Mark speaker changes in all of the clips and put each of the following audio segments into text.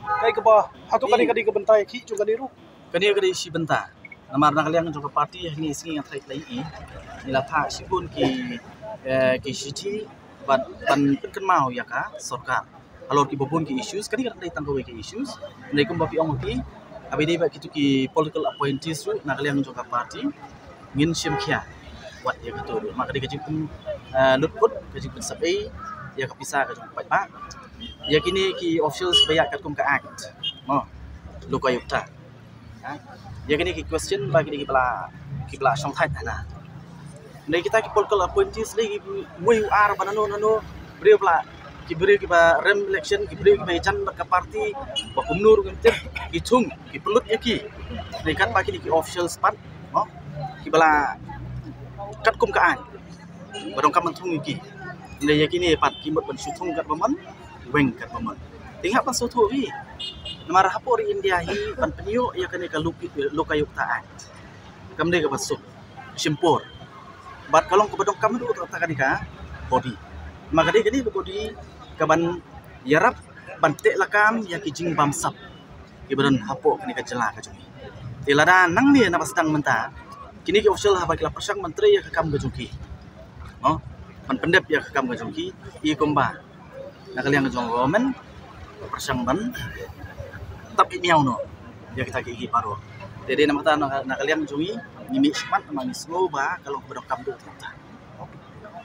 Speaker 1: Kay ka ba hato kani bentay ki juga niru.
Speaker 2: Kani kadi si benta. Namar nak kalian juga parti ni singi yang trai lai nila pa sipun ki city ban kan mau ya ka sorkar. Alor ki bobon ki issues kani kan dai tanggo ki issues. Ndai kum bapi ong ki abidi ba kitu ki political appointees ru nak kalian juga parti ngin sim khia wat ya gitu. Maka di kajipun lutput kajipun sabai ya kapisa kajipun pa. Ya kini ki officials bayak kat kum ka act. Oh, lokayukta. Ya kini ki question bagi ki bala song thai na. Nei kita ki political appointees lagi mui ar banano beri ba rem election ki beri ki ba chan ka party ba kumnur ngentep ki chung ki pelut ya ki. Nei kat bagi ki officials pat, oh, ki bala kat kum ka act. Barong kam thung ki. Nei ya kini pat ki mot ban suthung kat baman weng kat baman. Tinggal pas suatu wi. Namar hapori India hi pan penio ya kani ka lokayuktaan. Kamde ka basuk simpor. Bat kalong ko badong kam du ta kani ka body. Maka di kani body ka ban yarap ban te lakam ya kijing bamsap. Ibadan hapo kani ka jela ka jumi. Tilada nang ni na pasdang menta. Kini ki official ha bakila persang menteri ya ka kam ka jungki. Oh, pan pendep ya ka kam ka jungki I kumba. Nakaliang ka jong government persang ban tapi miau no ya kita gigi baru jadi nama ta nak kalian jungi nimi sepat mangi slow ba kalau bedok kamdu ta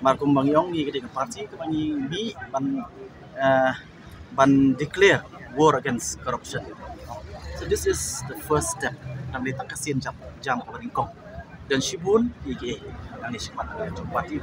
Speaker 2: markum bang yong ni ke parti ke bangi bi ban declare war against corruption. So this is the first step yang ditakasin jam ke Beringkong dan Shibun gigi yang ni sepat parti